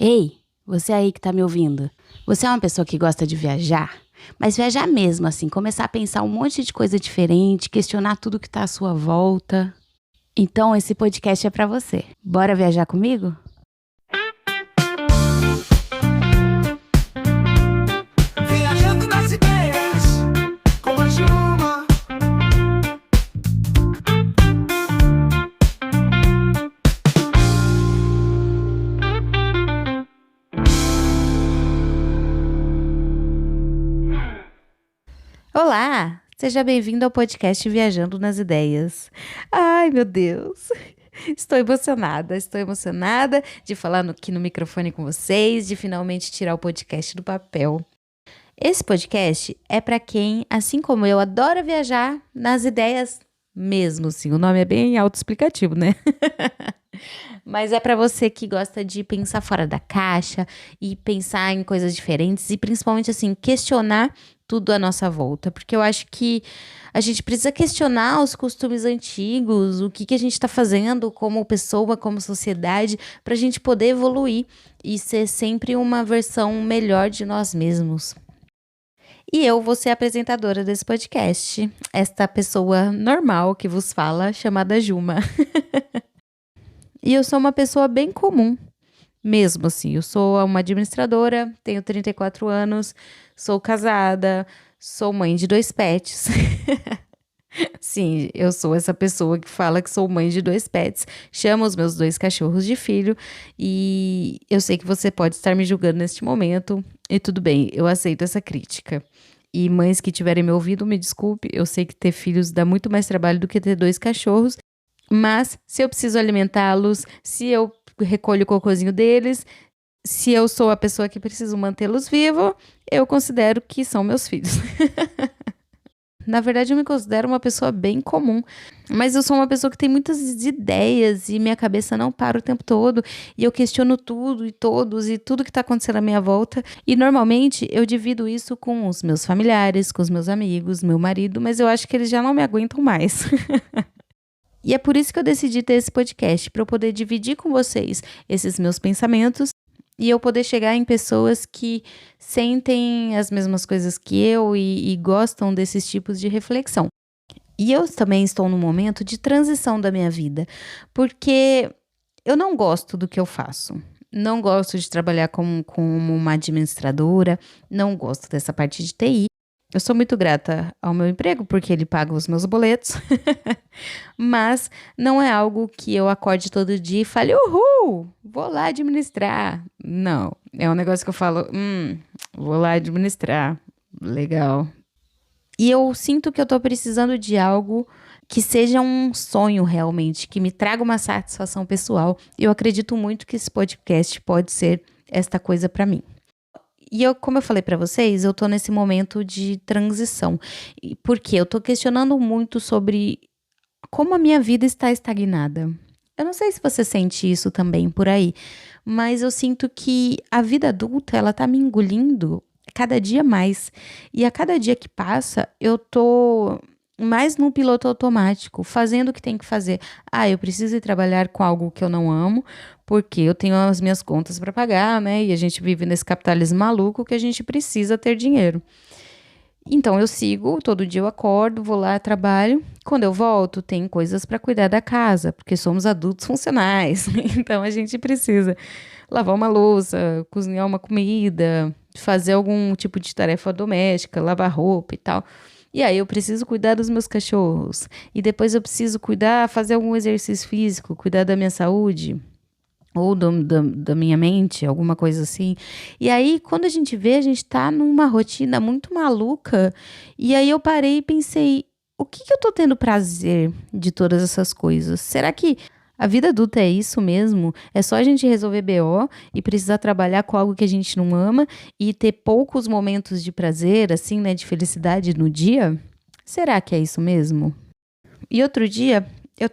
Ei, você aí que tá me ouvindo, você é uma pessoa que gosta de viajar? Mas viajar mesmo, assim, começar a pensar um monte de coisa diferente, questionar tudo que tá à sua volta. Então esse podcast é pra você. Bora viajar comigo? Viajando nas ideias, com a Juma. Olá! Seja bem-vindo ao podcast Viajando nas Ideias. Ai, meu Deus! Estou emocionada de falar aqui no microfone com vocês, de finalmente tirar o podcast do papel. Esse podcast é para quem, assim como eu, adora viajar nas ideias mesmo, sim. O nome é bem autoexplicativo, né? Mas é para você que gosta de pensar fora da caixa e pensar em coisas diferentes e principalmente assim, questionar tudo à nossa volta, porque eu acho que a gente precisa questionar os costumes antigos, o que a gente está fazendo como pessoa, como sociedade, para a gente poder evoluir e ser sempre uma versão melhor de nós mesmos. E eu vou ser a apresentadora desse podcast, esta pessoa normal que vos fala, chamada Juma. E eu sou uma pessoa bem comum, mesmo assim. Eu sou uma administradora, tenho 34 anos, sou casada, sou mãe de 2 pets. Sim, eu sou essa pessoa que fala que sou mãe de 2 pets, chamo os meus 2 cachorros de filho e eu sei que você pode estar me julgando neste momento e tudo bem, eu aceito essa crítica. E mães que tiverem me ouvido, me desculpe, eu sei que ter filhos dá muito mais trabalho do que ter 2 cachorros, mas se eu preciso alimentá-los, se eu recolho o cocôzinho deles, se eu sou a pessoa que preciso mantê-los vivos, eu considero que são meus filhos. Na verdade, eu me considero uma pessoa bem comum, mas eu sou uma pessoa que tem muitas ideias e minha cabeça não para o tempo todo e eu questiono tudo e todos e tudo que está acontecendo à minha volta e normalmente eu divido isso com os meus familiares, com os meus amigos, meu marido, mas eu acho que eles já não me aguentam mais. E é por isso que eu decidi ter esse podcast, para eu poder dividir com vocês esses meus pensamentos e eu poder chegar em pessoas que sentem as mesmas coisas que eu e gostam desses tipos de reflexão. E eu também estou num momento de transição da minha vida, porque eu não gosto do que eu faço. Não gosto de trabalhar como uma administradora, não gosto dessa parte de TI. Eu sou muito grata ao meu emprego, porque ele paga os meus boletos, mas não é algo que eu acorde todo dia e fale, uhul, vou lá administrar. Não, é um negócio que eu falo, vou lá administrar, legal. E eu sinto que eu tô precisando de algo que seja um sonho realmente, que me traga uma satisfação pessoal. E eu acredito muito que esse podcast pode ser esta coisa para mim. E como eu falei pra vocês, eu tô nesse momento de transição. Porque eu tô questionando muito sobre como a minha vida está estagnada. Eu não sei se você sente isso também por aí, mas eu sinto que a vida adulta, ela tá me engolindo cada dia mais. E a cada dia que passa, eu tô mais no piloto automático, fazendo o que tem que fazer. Eu preciso ir trabalhar com algo que eu não amo, porque eu tenho as minhas contas para pagar, né? E a gente vive nesse capitalismo maluco que a gente precisa ter dinheiro. Então eu sigo, todo dia eu acordo, vou lá, trabalho. Quando eu volto, tem coisas para cuidar da casa, porque somos adultos funcionais. Então a gente precisa lavar uma louça, cozinhar uma comida, fazer algum tipo de tarefa doméstica, lavar roupa e tal. E aí eu preciso cuidar dos meus cachorros. E depois eu preciso fazer algum exercício físico, cuidar da minha saúde. Ou da minha mente, alguma coisa assim. E aí, quando a gente vê, a gente tá numa rotina muito maluca. E aí eu parei e pensei, o que eu tô tendo prazer de todas essas coisas? Será que a vida adulta é isso mesmo? É só a gente resolver BO e precisar trabalhar com algo que a gente não ama e ter poucos momentos de prazer, assim, né, de felicidade no dia? Será que é isso mesmo? E outro dia, eu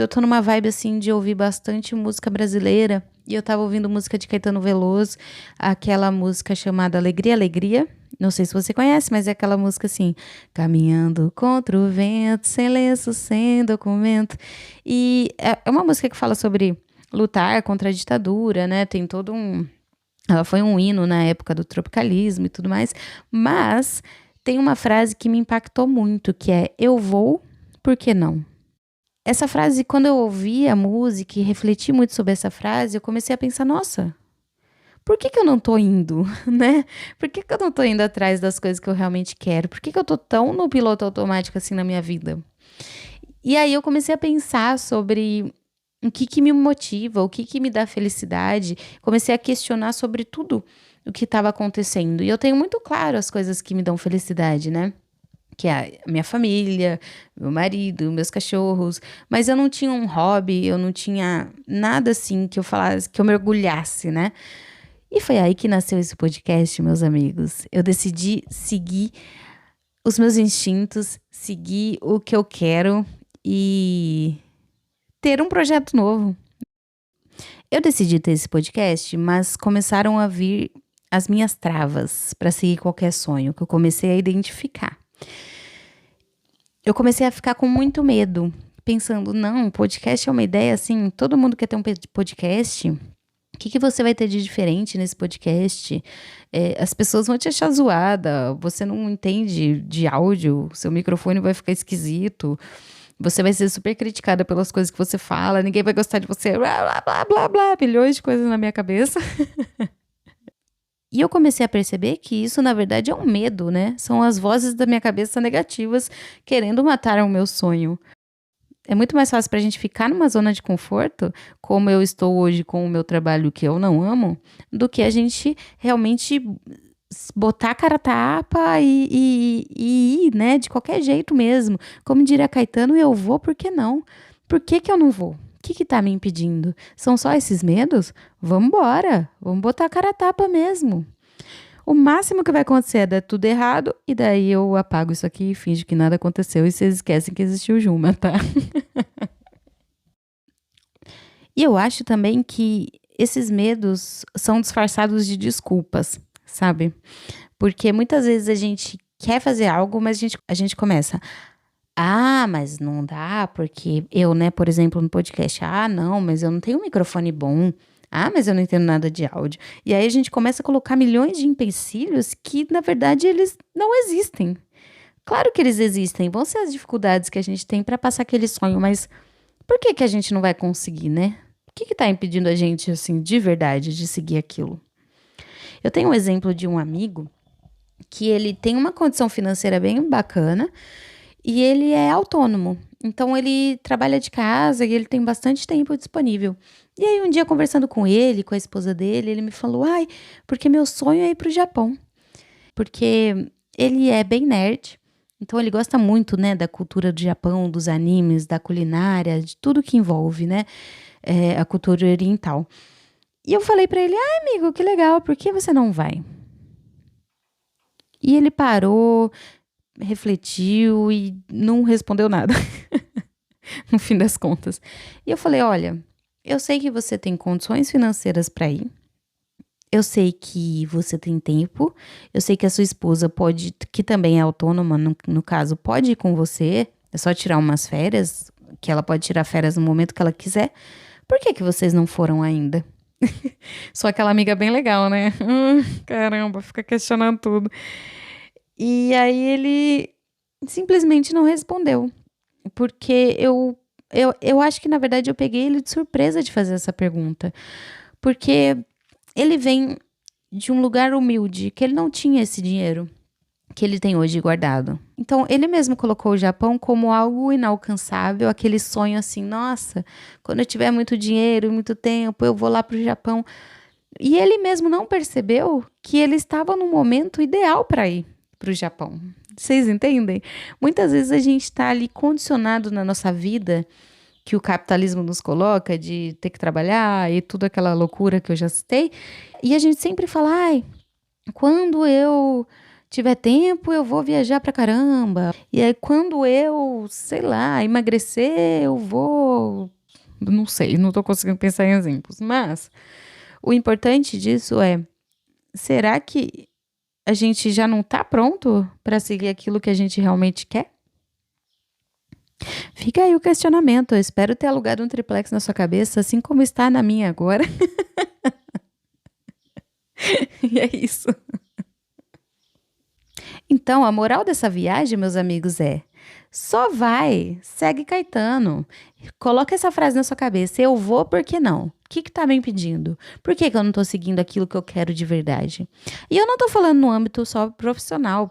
tô numa vibe assim de ouvir bastante música brasileira, e eu tava ouvindo música de Caetano Veloso, aquela música chamada Alegria, Alegria. Não sei se você conhece, mas é aquela música assim, caminhando contra o vento, sem lenço, sem documento. E é uma música que fala sobre lutar contra a ditadura, né? Tem todo Ela foi um hino na época do tropicalismo e tudo mais, mas tem uma frase que me impactou muito, que é: eu vou, por que não? Essa frase, quando eu ouvi a música e refleti muito sobre essa frase, eu comecei a pensar, nossa, por que que eu não tô indo, né? Por que que eu não tô indo atrás das coisas que eu realmente quero? Por que que eu tô tão no piloto automático assim na minha vida? E aí eu comecei a pensar sobre o que que me motiva, o que que me dá felicidade. Comecei a questionar sobre tudo o que estava acontecendo. E eu tenho muito claro as coisas que me dão felicidade, né? Que é a minha família, meu marido, meus cachorros. Mas eu não tinha um hobby, eu não tinha nada assim que eu falasse, que eu mergulhasse, né? E foi aí que nasceu esse podcast, meus amigos. Eu decidi seguir os meus instintos, seguir o que eu quero e ter um projeto novo. Eu decidi ter esse podcast, mas começaram a vir as minhas travas para seguir qualquer sonho, que eu comecei a identificar. Eu comecei a ficar com muito medo, pensando, não, podcast é uma ideia assim, todo mundo quer ter um podcast. O que que você vai ter de diferente nesse podcast? As pessoas vão te achar zoada, você não entende de áudio, seu microfone vai ficar esquisito, você vai ser super criticada pelas coisas que você fala, ninguém vai gostar de você, blá, blá, blá, blá, blá, milhões de coisas na minha cabeça. E eu comecei a perceber que isso, na verdade, é um medo, né? São as vozes da minha cabeça negativas querendo matar o meu sonho. É muito mais fácil pra gente ficar numa zona de conforto, como eu estou hoje com o meu trabalho que eu não amo, do que a gente realmente botar a cara a tapa e ir, né? De qualquer jeito mesmo. Como diria Caetano, eu vou, por que não? Por que que eu não vou? O que que tá me impedindo? São só esses medos? Vamos embora, vamos botar a cara a tapa mesmo. O máximo que vai acontecer é dar tudo errado, e daí eu apago isso aqui e finjo que nada aconteceu e vocês esquecem que existiu Juma, tá? E eu acho também que esses medos são disfarçados de desculpas, sabe? Porque muitas vezes a gente quer fazer algo, mas a gente começa. Ah, mas não dá, porque eu, né, por exemplo, no podcast, não, mas eu não tenho um microfone bom. Ah, mas eu não entendo nada de áudio. E aí a gente começa a colocar milhões de empecilhos que, na verdade, eles não existem. Claro que eles existem, vão ser as dificuldades que a gente tem para passar aquele sonho, mas por que que a gente não vai conseguir, né? O que que tá impedindo a gente, assim, de verdade, de seguir aquilo? Eu tenho um exemplo de um amigo que ele tem uma condição financeira bem bacana, e ele é autônomo, então ele trabalha de casa e ele tem bastante tempo disponível. E aí um dia conversando com ele, com a esposa dele, ele me falou, porque meu sonho é ir pro Japão. Porque ele é bem nerd, então ele gosta muito, né, da cultura do Japão, dos animes, da culinária, de tudo que envolve, né, a cultura oriental. E eu falei pra ele, amigo, que legal, por que você não vai? E ele parou, refletiu e não respondeu nada, no fim das contas. E eu falei, olha, eu sei que você tem condições financeiras para ir, eu sei que você tem tempo, eu sei que a sua esposa pode, que também é autônoma, no caso, pode ir com você, é só tirar umas férias, que ela pode tirar férias no momento que ela quiser. Por que que vocês não foram ainda? Sou aquela amiga bem legal, né? Caramba, fica questionando tudo. E aí ele simplesmente não respondeu. Porque eu acho que, na verdade, eu peguei ele de surpresa de fazer essa pergunta. Porque ele vem de um lugar humilde, que ele não tinha esse dinheiro que ele tem hoje guardado. Então, ele mesmo colocou o Japão como algo inalcançável, aquele sonho assim, nossa, quando eu tiver muito dinheiro, muito tempo, eu vou lá pro Japão. E ele mesmo não percebeu que ele estava no momento ideal para ir pro Japão. Vocês entendem? Muitas vezes a gente está ali condicionado na nossa vida, que o capitalismo nos coloca, de ter que trabalhar e tudo aquela loucura que eu já citei, e a gente sempre fala, quando eu tiver tempo, eu vou viajar pra caramba. E aí, quando eu, sei lá, emagrecer, eu vou... Não sei, não tô conseguindo pensar em exemplos. Mas o importante disso é, será que a gente já não tá pronto pra seguir aquilo que a gente realmente quer? Fica aí o questionamento. Eu espero ter alugado um triplex na sua cabeça, assim como está na minha agora. E é isso. Então, a moral dessa viagem, meus amigos, é: só vai, segue Caetano. Coloca essa frase na sua cabeça: eu vou, por que não? O que tá me impedindo? Por que eu não tô seguindo aquilo que eu quero de verdade? E eu não tô falando no âmbito só profissional,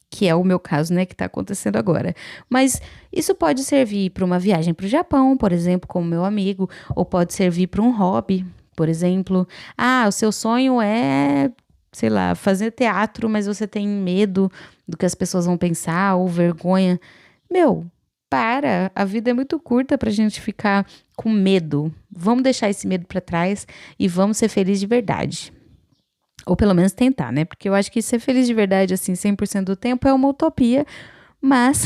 que é o meu caso, né, que tá acontecendo agora. Mas isso pode servir para uma viagem para o Japão, por exemplo, como meu amigo, ou pode servir para um hobby, por exemplo. Ah, o seu sonho é, sei lá, fazer teatro, mas você tem medo do que as pessoas vão pensar ou vergonha. Meu, para, a vida é muito curta pra gente ficar com medo. Vamos deixar esse medo pra trás e vamos ser felizes de verdade. Ou pelo menos tentar, né? Porque eu acho que ser feliz de verdade, assim, 100% do tempo é uma utopia, mas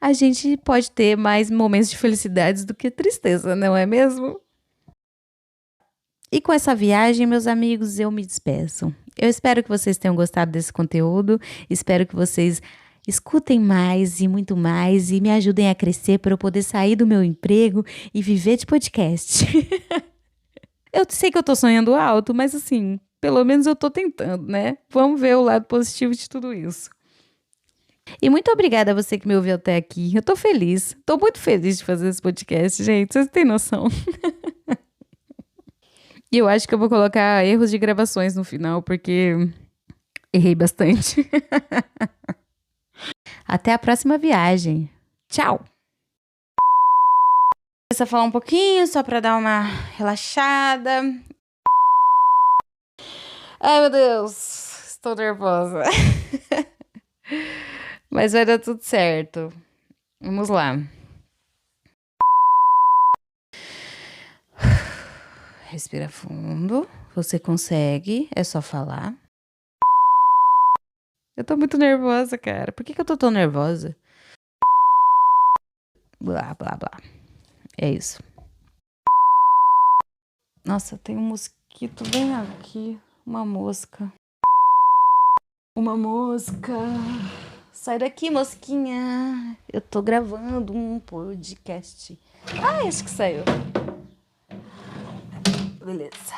a gente pode ter mais momentos de felicidades do que tristeza, não é mesmo? E com essa viagem, meus amigos, eu me despeço. Eu espero que vocês tenham gostado desse conteúdo, espero que vocês escutem mais e me ajudem a crescer para eu poder sair do meu emprego e viver de podcast. Eu sei que eu tô sonhando alto, mas assim, pelo menos eu tô tentando, né? Vamos ver o lado positivo de tudo isso. E muito obrigada a você que me ouviu até aqui. Eu tô feliz. Tô muito feliz de fazer esse podcast, gente. Vocês têm noção. E eu acho que eu vou colocar erros de gravações no final, porque errei bastante. Até a próxima viagem. Tchau! Começa a falar um pouquinho, só pra dar uma relaxada. Ai, meu Deus, estou nervosa. Mas vai dar tudo certo. Vamos lá. Respira fundo. Você consegue, é só falar. Eu tô muito nervosa, cara. Por que eu tô tão nervosa? Blá, blá, blá. É isso. Nossa, tem um mosquito bem aqui. Uma mosca. Uma mosca. Sai daqui, mosquinha. Eu tô gravando um podcast. Ah, acho que saiu. Beleza.